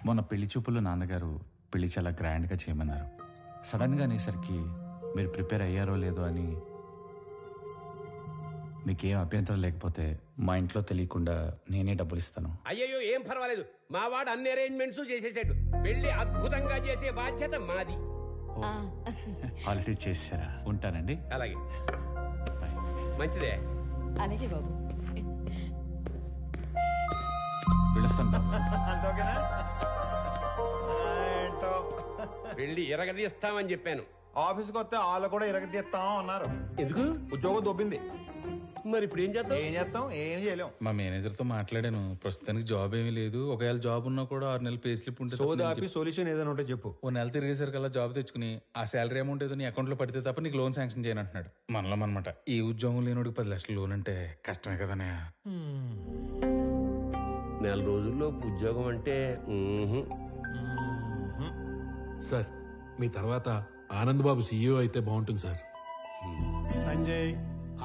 మొన్న పెళ్లి చూపుల్లో నాన్నగారు పెళ్లి చాలా గ్రాండ్గా చేయమన్నారు. సడన్గా అనేసరికి మీరు ప్రిపేర్ అయ్యారో లేదో అని. మీకేం అభ్యంతరం లేకపోతే మా ఇంట్లో తెలియకుండా నేనే డబ్బులు ఇస్తాను. అయ్యయ్యో ఏం పర్వాలేదు, మా వాడు అన్ని అరేంజ్మెంట్స్ చేసేసాడు. పెళ్లి అద్భుతంగా చేసే బాధ్యత మాది. ఆల్రెడీ చేశారా? ఉంటానండి. అలాగే, మంచిదే. అలాగే బాబు. పిలుస్తాను బాబు. పెళ్లి ఎరగదీస్తామని చెప్పాను. ఆఫీస్కి వస్తే వాళ్ళు కూడా ఇరగదీస్తాం అన్నారు. ఎందుకు? ఉద్యోగం దొబ్బింది. మరి ఇప్పుడు ఏం చేద్దాం? ఏం చేయలేం. మా మేనేజర్తో మాట్లాడాను. ప్రస్తుతానికి జాబ్ ఏమీ లేదు. ఒకవేళ జాబ్ ఉన్నా కూడా 6 నెలలు పే స్లిప్ ఉంటే సొల్యూషన్ ఏదైనా ఉంటే చెప్పు. ఓ నెల తిరిగేసరికల్లా జాబ్ తెచ్చుకుని ఆ శాలరీ అమౌంట్ ఏదో నీ అకౌంట్లో పడితే తప్ప నీకు లోన్ శాంక్షన్ చేయను అంటున్నాడు. మనలో అనమాట. ఈ ఉద్యోగం లేనోడికి 10 లక్షలు లోన్ అంటే కష్టమే కదనే. నెల రోజుల్లో ఉద్యోగం అంటే సార్, మీ తర్వాత ఆనంద్ బాబు సీఈఓ అయితే బాగుంటుంది సార్. సంజయ్,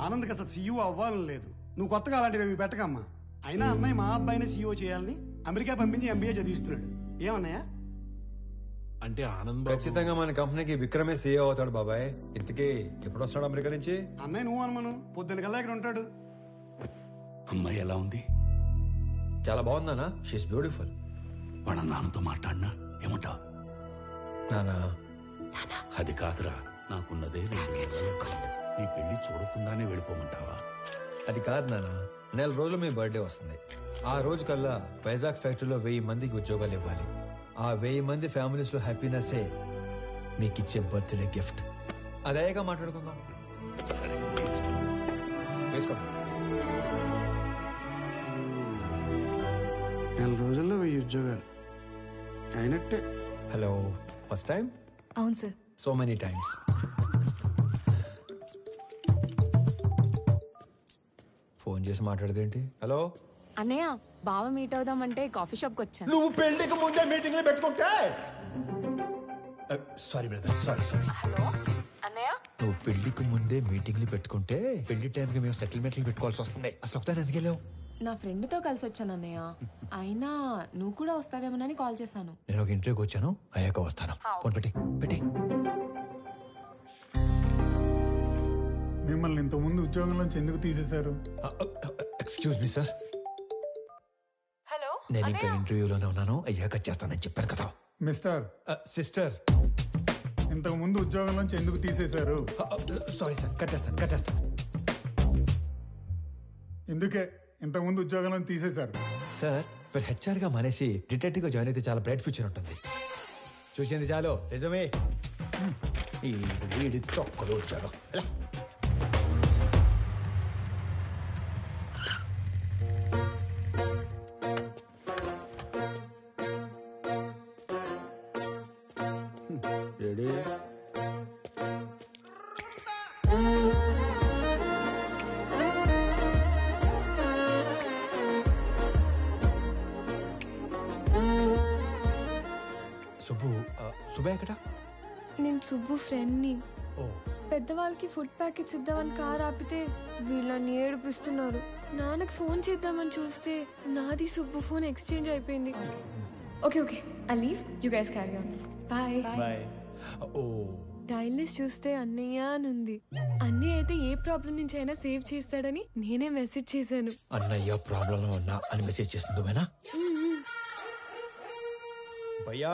ఆనంద్కి అసలు సీఈఓ అవ్వాలని లేదు. నువ్వు కొత్తగా అలాంటివి పెట్టకమ్మా. అయినా అన్నయ్య మా అబ్బాయిని సీఈఓ చేయాలని అమెరికా పంపించి ఎంబీఏ చదివిస్తున్నాడు. ఏమన్నయ్య? అంటే ఆనంద్ ఖచ్చితంగా మన కంపెనీకి విక్రమే సీఈఓ అవుతాడు బాబాయ్. ఇంతకీ ఎప్పుడు వస్తాడు అమెరికా నుంచి? అన్నయ్య నువ్వు అనుమాను, పొద్దున కల్లా ఇక్కడ ఉంటాడు. అమ్మాయి ఎలా ఉంది? చాలా బాగుందానా? She's beautiful. వాళ్ళ నాన్నతో మాట్లాడినా ఏమంటావు? నానా అది కాదురా, నాకున్నదే 2 నెలలు. నీ పెళ్లి చూడకుండానే వెళ్ళిపోమంటావా? అది కాదు నానా, నెల రోజులు మీ బర్త్డే వస్తుంది. ఆ రోజు కల్లా వైజాగ్ ఫ్యాక్టరీలో 1000 మందికి ఉద్యోగాలు ఇవ్వాలి. ఆ 1000 మంది ఫ్యామిలీస్ లో హ్యాపీనెస్ మీకు ఇచ్చే బర్త్డే గిఫ్ట్. అదేగా మాట్లాడుకుందాం. సరే, ఇష్టం. వేసుకోండి. నెల రోజుల్లో 1000 ఉద్యోగాలు అయినట్టే. Hello, first time? అవును sir. So many times. Phone చేసి మాట్లాడదేంటి? హలో అన్నయ్య, బావ మీట్ అవుదామంటే కాఫీ షాప్కి వచ్చాను. నువ్వు పెళ్లికి ముందే మీటింగ్లు పెట్టుకుంటే. Sorry brother, sorry. హలో అన్నయ్య, నువ్వు పెళ్లికి ముందే మీటింగ్లు పెట్టుకుంటే పెళ్లి టైంకి మేము సెటిల్మెంట్లు పెట్టుకోవాల్సి వస్తుంది. అసలు ఒకసారి ఎందుకు వెళ్ళావు? నా ఫ్రెండ్తో కలిసి వచ్చాను అన్నయ్య. అయినా నువ్వు కూడా వస్తావేమోనని కాల్ చేశాను. నేను ఒక ఇంటర్వ్యూకి వచ్చాను, అయ్యాక వస్తాను. ఫోన్ పెట్టి. మిమ్మల్ని ఇంతకుముందు ఉద్యోగంలోంచి ఎందుకు తీసేశారు? Excuse me sir. హలో, నేను ఇంకా ఇంటర్వ్యూలోనే ఉన్నాను, అయ్యాక చేస్తానని చెప్పాను కదా. మిస్టర్ సిస్టర్, ఇంతకు ముందు ఉద్యోగంలోంచి ఎందుకు తీసేశారు? సారీ సార్, కట్టేస్తాను. ఇందుకే ఇంతకుముందు ఉద్యోగంలో తీసేశారు. సార్, మీరు హెచ్ఆర్ గా మానేసి డిటెక్టివ్ గా జాయిన్ అయితే చాలా బ్రైట్ ఫ్యూచర్ ఉంటుంది. చూసింది చాలు, నిజమే. ఈ తొక్కలు వచ్చాడు. సుబ్బు ఎక్కడ? నేను సుబ్బు ఫ్రెండ్ని. ఓ, పెద్దవాళ్ళకి ఫుడ్ ప్యాకెట్స్ ఇద్దామని కార్ ఆపితే వీళ్ళని ఏడిపిస్తున్నారు. నాన్నకి ఫోన్ చేద్దామని చూస్తే నాది సుబ్బు ఫోన్ ఎక్స్చేంజ్ అయిపోయింది. Okay, I leave, you guys carry on. Bye. Oh, tile list చూస్తే అన్నయ్య అని ఉంది. అన్నయ్య అయితే ఏ ప్రాబ్లం నుంచి అయినా సేవ్ చేస్తాడని నేనే మెసేజ్ చేశాను. అన్నయ్య ప్రాబ్లం లో ఉన్నా అని మెసేజ్ చేస్తుంది. భయ్యా,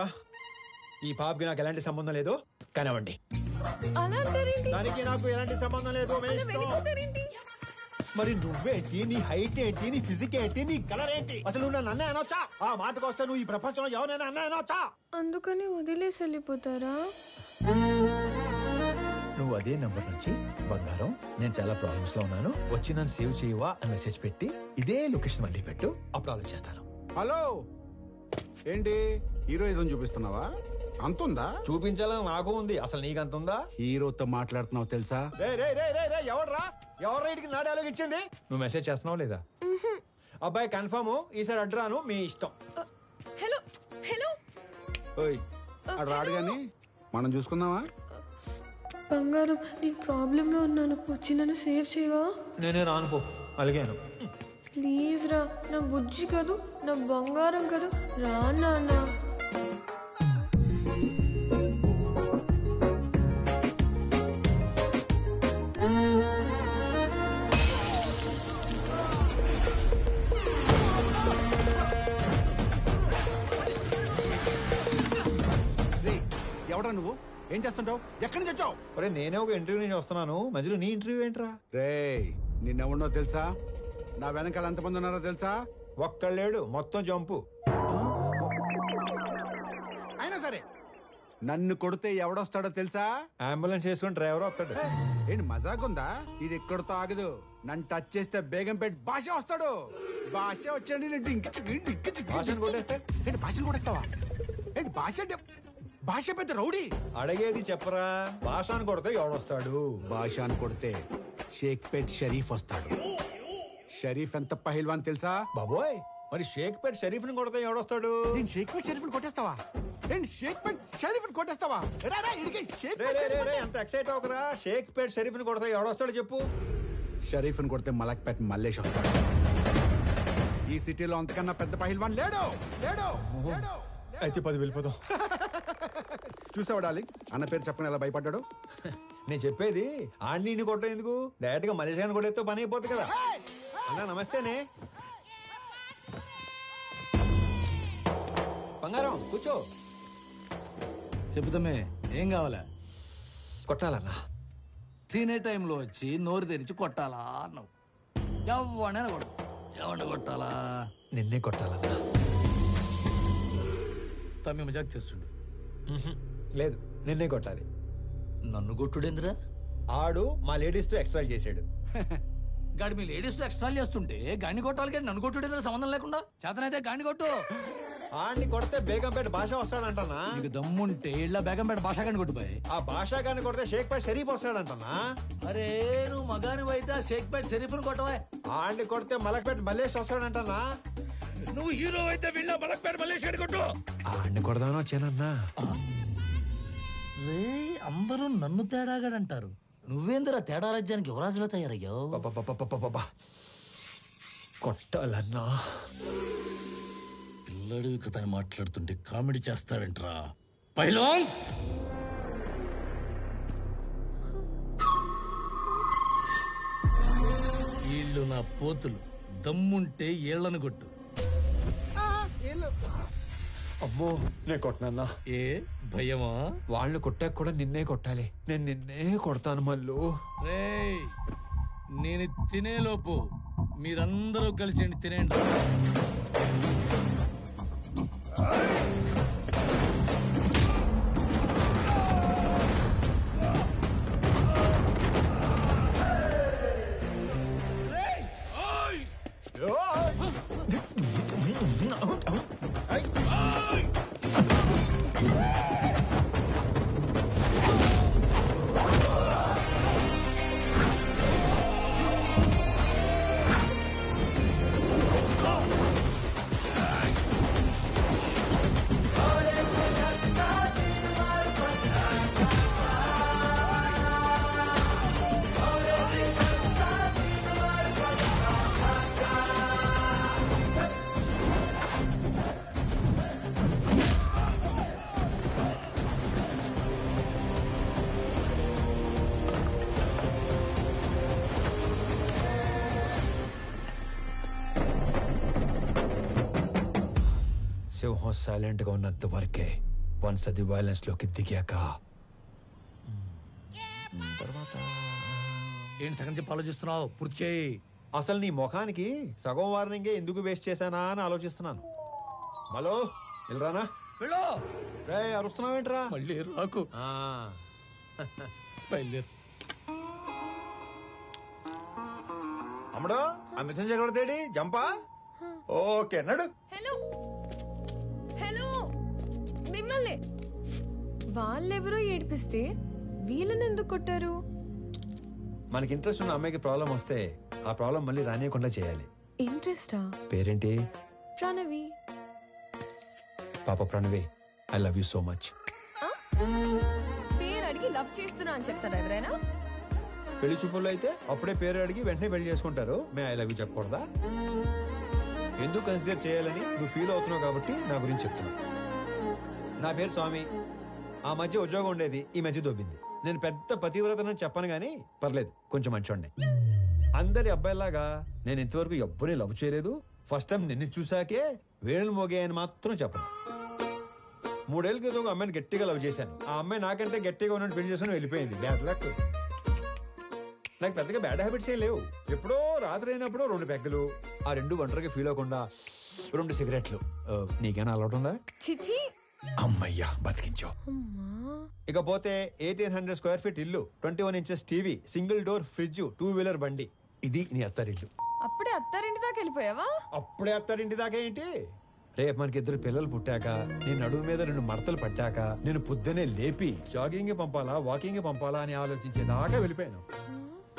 ఈ పాపకి నాకు ఎలాంటి సంబంధం లేదు, కానివ్వండి. దానికి నాకు ఎలాంటి సంబంధం లేదు. మరి నువ్వేంటి, నీ హైట్ ఏంటి, నీ ఫిజిక్ ఏంటి, నీ కలర్ ఏంటి? అసలు నువ్వు నన్ను అన్నయ్య అనొచ్చా? ఆ మాటకు వస్తే నువ్వు ఈ ప్రపంచంలో ఎవరైనా అన్నయ్య అనొచ్చా? అందుకని వదిలేసి వెళ్ళిపోతారా? నువ్వు అదే నంబర్ నుంచి బంగారం, నేను చాలా ప్రాబ్లమ్స్ లో ఉన్నాను, వచ్చి నన్ను సేవ్ చేయవా అని మెసేజ్ పెట్టి ఇదే లొకేషన్ మళ్ళీ పెట్టు, అప్పుడు ఆలోచిస్తాను. హలో, ఏంటి హీరోయిజం చూపిస్తున్నావా? అంతుందా? చూపించాలని నాకు ఉంది, అసలు నీకంతుందా? హీరోతో మాట్లాడుతున్నావు తెలుసా? ఎవడ్రా ఇడికి నా డైలాగ్ ఇచ్చింది? నువ్వు మెసేజ్ చేస్తున్నావు లేదా? అబ్బాయి కన్ఫర్మ్, ఈసారి అడ్రాను, మీ ఇష్టం. హలో అడు రాడు గాని మనం చూసుకుందామా? బంగారం, నేను ప్రాబ్లం లో ఉన్నాను, వచ్చి నన్ను సేవ్ చేయవా? నేనే రానుకో, అలిగాను. ప్లీజ్ రా, నా బుజ్జి కాదు, నా బంగారం కదా, రా నాన్న. ఎవడా నువ్వు? ఏం చేస్తుంటావు? ఎక్కడి నుంచి వచ్చావు? అరే నేనే ఒక ఇంటర్వ్యూ నుంచి వస్తున్నాను, మధ్యలో నీ ఇంటర్వ్యూ ఏంట్రా? రే నిన్నెవడో తెలుసా? నా వెనకాల ఎంతమంది ఉన్నారో తెలుసా? ఒక్కళ్ళేడు, మొత్తం జంపు. అయినా సరే నన్ను కొడితే ఎవడొస్తాడో తెలుసా? అంబులెన్స్ చేసుకుని డ్రైవర్ వస్తాడు. ఏంటి మజాకుందా? ఇది ఎక్కడితో ఆగదు. నన్ను టచ్ చేస్తే బేగంపేట భాష వస్తాడు. భాష వచ్చాడు భాషను కొట్టేస్తే ఏంటి? భాషను కొట్టేస్తావా ఏంటి? భాష అంటే భాష పెద్ద రౌడీ. అడిగేది చెప్పరా, భాషను కొడితే ఎవడొస్తాడు? భాషను కొడితే షేక్పేట్ షరీఫ్ వస్తాడు. షరీఫ్ ఎంత పహిల్వాన్ తెలుసా? బాబోయ్, మరి షేక్పేట్ షరీఫ్ ని కొడితే ఎవడొస్తాడు? నేను షేక్పేట్ షరీఫ్ ని కొట్టేస్తావా? నేను షేక్పేట్ షరీఫ్ ని కొట్టేస్తావా? ఎంత ఎక్సైట్ అవకరా. షేక్పేట్ షరీఫ్ ని కొడితే ఎవడొస్తాడు చెప్పు? షరీఫ్ ని కొడితే మలక్పేట్ మల్లేష్ వస్తాడు. ఈ సిటీలో అంతకన్నా పెద్ద పహిల్వాన్ లేడు. లేడు లేడు. అయితే 10 వెళ్ళిపోదాం. చూసావా డార్లింగ్, అన్న పేరు చెప్పని ఎలా భయపడ్డాడు? నేను చెప్పేది ఆడిని కొట్టడం ఎందుకు, డైరెక్ట్ గా మలేషియాని కొట్టేస్తే పని అయిపోతుంది కదా. అన్నా నమస్తేనే. బంగారం కూర్చో. చెబుతామే, ఏం కావాలా? కొట్టాలన్నా. తినే టైంలో వచ్చి నోరు తెరిచి కొట్టాలా అన్నావు. ఎవడైనా కొడు. ఎవరిని కొట్టాలా? నిన్నే కొట్టాలన్నా. తమ్మి మజాక్ చేస్తుండు. లేదు, నిన్నే కొట్టాలి. నన్ను కొట్టుడేందిరా? ఆడు మా లేడీస్ తో ఎక్స్ట్రా చేసాడు. గాడి మీ లేడీస్ తో ఎక్స్ట్రా చేస్తుంటే గాని కొట్టాలి కానీ నన్ను కొట్టుడేందిరా సంబంధం లేకుండా? చేతనైతే గాని కొట్టు. ఆడిని కొడితే బేగంపేట భాష వస్తాడంటనా? నీకు దమ్ముంటే ఇళ్ళ బేగంపేట భాష గాని కొట్టుపోయి. ఆ భాష గాని కొడితే షేక్పేట్ షరీఫ్ వస్తాడంటనా? అరే నువ్వు మగాని అయితే షేక్పేట్ షరీఫ్ని కొట్టవా. ఆడిని కొడితే మలక్పేట మల్లేష్ వస్తాడంటనా? నువ్వు హీరో అయితే వీళ్ళ మలక్పేట మల్లేష్ గాని కొట్టు. ఆడిని కొడదాను వచ్చానన్నా. రే అందరూ నన్ను తేడాగాడంటారు. నువ్వేందిరా తేడా రాజ్యానికి యువరాజులో తయారయ్యావు. కొట్టాలన్నా. పిల్లడివి కథని మాట్లాడుతుంటే కామెడీ చేస్తావేంట్రా పైలాన్స్? వీళ్ళు నా పోతులు. దమ్ముంటే ఏళ్లను కొట్టు. అమ్మో, నేను కొట్టనన్నా. ఏ భయమా? వాళ్ళు కొట్టాక కూడా నిన్నే కొట్టాలి. నేను నిన్నే కొడతాను మళ్ళు. రేయ్ నేను తినేలోపు మీరందరూ కలిసి తినేయండి. సింహం సైలెంట్ గా ఉన్నంత వరకే. వన్స్ అది వైలెన్స్ లోకి దిగాక తర్వాత ఏంటి సగం చెప్పి ఆలోచిస్తున్నావు? పూర్తి చేయి. అసలు నీ ముఖానికి సగం వార్నింగే ఎందుకు వేస్ట్ చేశానా అని ఆలోచిస్తున్నాను. హలో వెళ్ళరానా? వెళ్ళు. రే అరుస్తున్నావేంట్రా? మళ్ళీ రాకు. బయలుదేరు. అమ్మడు ఆ మిథున్ చక్రవర్తి జంపా. ఓకే నడు. హలో హలో, మిమ్మల్ని వాళ్ళెవరో ఏడిపిస్తే వీళ్ళని ఎందుకు కొట్టారు? మనకి ఇంట్రెస్ట్ ఉన్న అమ్మాయికి ప్రాబ్లం వస్తే ఆ ప్రాబ్లం మళ్ళీ రానియకుండా చేయాలి. ఇంట్రెస్టా? పేరేంటి? ప్రణవి. పాప Pranavi, I love you so much. పేరు అడిగి లవ్ చేస్తున్నా అని చెప్తారా ఎవరైనా? పెళ్లి చూపుల్లో అయితే అప్పుడే పేరు అడిగి వెంటనే పెళ్లి చేసుకుంటారు. మే ఐ లవ్ యూ చెప్పకూడదా? ఎందుకు కన్సిడర్ చేయాలని నువ్వు ఫీల్ అవుతున్నావు కాబట్టి నా గురించి చెప్తున్నా. నా పేరు స్వామి. ఆ మధ్య ఉద్యోగం ఉండేది, ఈ మధ్య దొబ్బింది. నేను పెద్ద పతివ్రతనని చెప్పను కానీ పర్లేదు, కొంచెం మంచోండి. అందరి అబ్బాయిలాగా నేను ఇంతవరకు ఎవ్వరిని లవ్ చేయలేదు. ఫస్ట్ టైం నిన్ను చూసాకే వేణులు మోగాయని మాత్రం చెప్పను. 3 ఏళ్ళ క్రితం ఒక అమ్మాయిని గట్టిగా లవ్ చేశాను. ఆ అమ్మాయి నాకంటే గట్టిగా ఉన్నట్టు పెళ్లి చేసుకుని వెళ్ళిపోయింది. Bad luck. నాకు పెద్దగా బ్యాడ్ హ్యాబిట్స్ ఏం లేవు. ఎప్పుడో రాత్రి అయినప్పుడు 2 పెగ్గలు, ఆ 2 ఒంటరిగా ఫీల్ అవ్వకుండా 2 సిగరెట్లు. నీకేనా అలవాటు ఉందా? చిచి, అమ్మయ్యా బతికించావు. ఇకపోతే 1800 స్క్వేర్ ఫీట్ ఇల్లు, 21 inches TV, single door fridge, 2 wheeler బండి. ఇది నీ అత్తారిల్లు. అప్పుడే అత్తారింటి దాకా వెళ్ళిపోయావా? అప్పుడే అత్తారింటి దాకా ఏంటి? రేపు మనకి 2 పిల్లలు పుట్టాక, నీ నడుము మీద 2 మడతలు పట్టాక, నేను పొద్దునే లేపి జాగింగ్ పంపాలా వాకింగ్ పంపాలా అని ఆలోచించేదాకా వెళ్ళిపోయాను.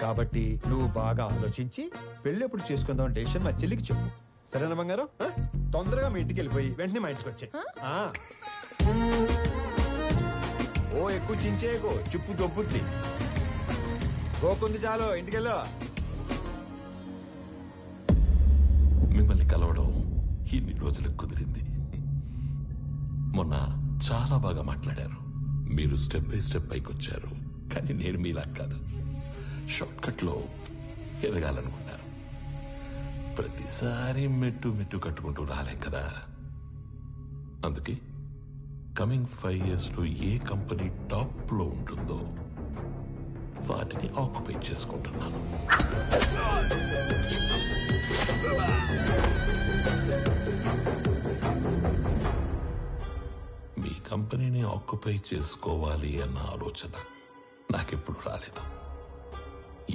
కాబట్టి నువ్వు బాగా ఆలోచించి పెళ్లి ఎప్పుడు చేసుకుందాం డెసిషన్ మా చెల్లికి చెప్పు. సరేనా బంగారం? తొందరగా మీ ఇంటికి వెళ్ళిపోయి వెంటనే మా ఇంటికి వచ్చాయి. ఓ ఎక్కువ చించేయకు, చిప్పు దొబ్బుద్ది. గోకుంది చాలు, ఇంటికెళ్ళా. మిమ్మల్ని కలవడం ఇన్ని రోజులకు కుదిరింది. మొన్న చాలా బాగా మాట్లాడారు. మీరు స్టెప్ బై స్టెప్ పైకి వచ్చారు. కానీ నేను మీలా కాదు, షార్ట్ కట్ లో ఎదగాలనుకున్నారు. ప్రతిసారి మెట్టు మెట్టు కట్టుకుంటూ రాలేం కదా. అందుకే కమింగ్ 5 years లో ఏ కంపెనీ టాప్ లో ఉంటుందో వాటిని ఆక్యుపై చేసుకుంటున్నాను. మీ కంపెనీని ఆక్యుపై చేసుకోవాలి అన్న ఆలోచన నాకెప్పుడు రాలేదు.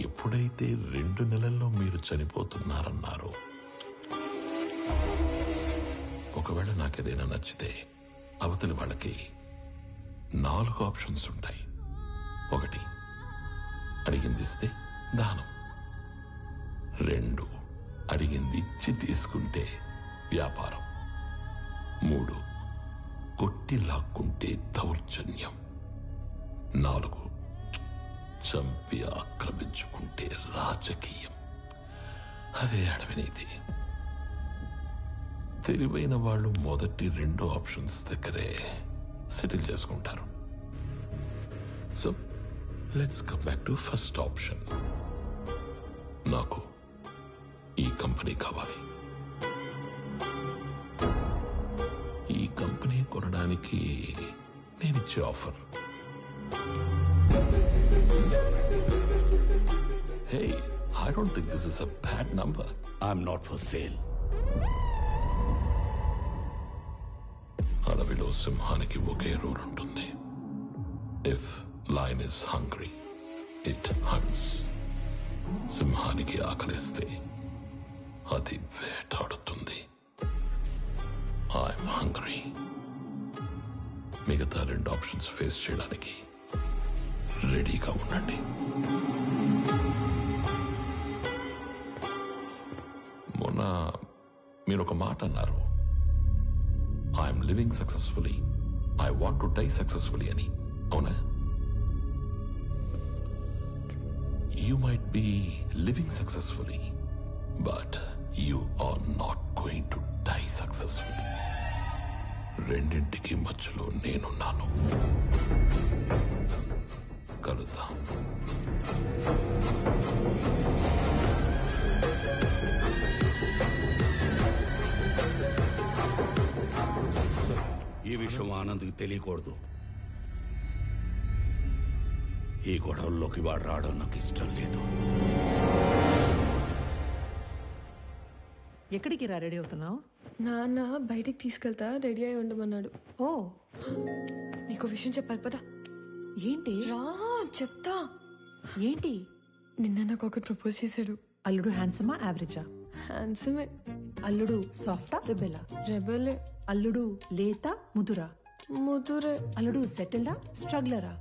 ఎప్పుడైతే 2 నెలల్లో మీరు చనిపోతున్నారన్నారో, ఒకవేళ నాకేదైనా నచ్చితే అవతలి వాళ్ళకి 4 ఆప్షన్స్ ఉంటాయి. 1, అడిగింది ఇస్తే దానం. 2, అడిగింది ఇచ్చి తీసుకుంటే వ్యాపారం. 3, కొట్టి లాక్కుంటే దౌర్జన్యం. 4, చంపి ఆక్రమించుకుంటే రాజకీయం. అదే అడవినీతి. తెలివైన వాళ్ళు మొదటి 2 ఆప్షన్స్ దగ్గరే సెటిల్ చేసుకుంటారు. So let's come back to first option. నాకు ఈ కంపెనీ కావాలి. ఈ కంపెనీ కొనడానికి నేనిచ్చే offer, hey, I don't think this is a bad number. I'm not for sale. అడవిలో సింహానికి ఒకే రూల్ ఉంటుంది. If lion is hungry, it haunts. సింహానికి ఆకలిస్తే అది వేటాడుతుంది. I'm hungry. మిగతా 2 ఆప్షన్స్ ఫేస్ చేయడానికి రెడీగా ఉండండి. మొన్న మీరు ఒక మాట అన్నారు, I'm living successfully, I want to die successfully అని. అవునా? You might be living successfully, but you are not going to die successfully. రెండింటికి మధ్యలో నేనున్నాను. కలుద్దాం. ఈ విషయం ఆనంద్కి తెలియకూడదు. ఈ గొడవల్లోకి వాడు రావడం నాకు ఇష్టం లేదు. ఎక్కడికి రా రెడీ అవుతున్నావు? నాన్న బయటికి తీసుకెళ్తా, రెడీ అయి ఉండమన్నాడు. ఓ, నీకు విషయం చెప్పాలి పదా. ఏంటి? రా చెప్తా. ఏంటి? నిన్న నాకు ఒకటి ప్రపోజ్ చేశాడు. అల్లుడు హ్యాండ్సమా యావరేజా? హ్యాండ్సమే. అల్లుడు సాఫ్టా రెబెలా? రెబెలే. అల్లుడు లేత ముదురా? ముదురే. అల్లుడు సెటిల్డా స్ట్రగ్లరా?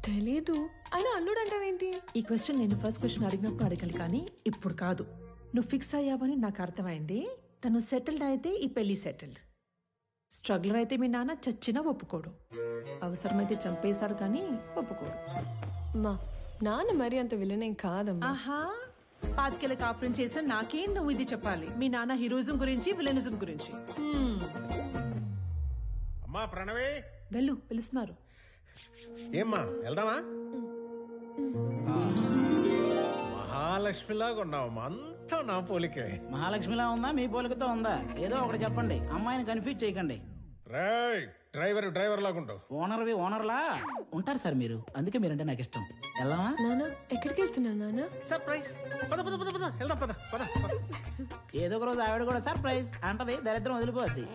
తెలీదు. అయినా అల్లుడు అంటావేంటి? ఈ క్వశ్చన్ నేను ఫస్ట్ క్వశ్చన్ అడిగినప్పుడు అడగాలి, కానీ ఇప్పుడు కాదు. నువ్వు ఫిక్స్ అయ్యావని నాకు అర్థమైంది. తను సెటిల్డ్ అయితే ఈ పెళ్లి సెటిల్డ్. స్ట్రగ్లర్ అయితే మీ నాన్న చచ్చినా ఒప్పుకోడు. అవసరమైతే చంపేస్తాడు కానీ ఒప్పుకోడు. మా నాన్న మరి అంత విలనేం కాదమ్మా. ఆహా, పాతికేళ్ళ కాపురం చేసిన నాకేం నువ్వు ఇది చెప్పాలి. మీ నాన్న హీరోయిజం గురించి విలనిజం గురించి. అమ్మా ప్రణవి, వెళ్ళు, పిలుస్తున్నారు. ఏమ్మా వెళ్దామా? మహాలక్ష్మిలాగా ఉన్నావమ్మా, అంతా నా పోలికే. మహాలక్ష్మిలా ఉందా మీ పోలికతో ఉందా? ఏదో ఒకటి చెప్పండి, అమ్మాయిని కన్ఫ్యూజ్ చేయకండి. రేయ్ డ్రైవర్ లాగా ఉంటావు. ఓనర్లా ఉంటారు సార్ మీరు, అందుకే మీరంటే నాకు ఇష్టం. వెళ్దామా? నాన్న ఎక్కడికి వెళ్తున్నావు నాన్న? సర్ప్రైజ్. పద పద పద పద వెళ్దాం, పద పద. ఏదో ఒక రోజు ఆవిడ కూడా సర్ప్రైజ్ అంటది, దరిద్రం వదిలిపోద్ది.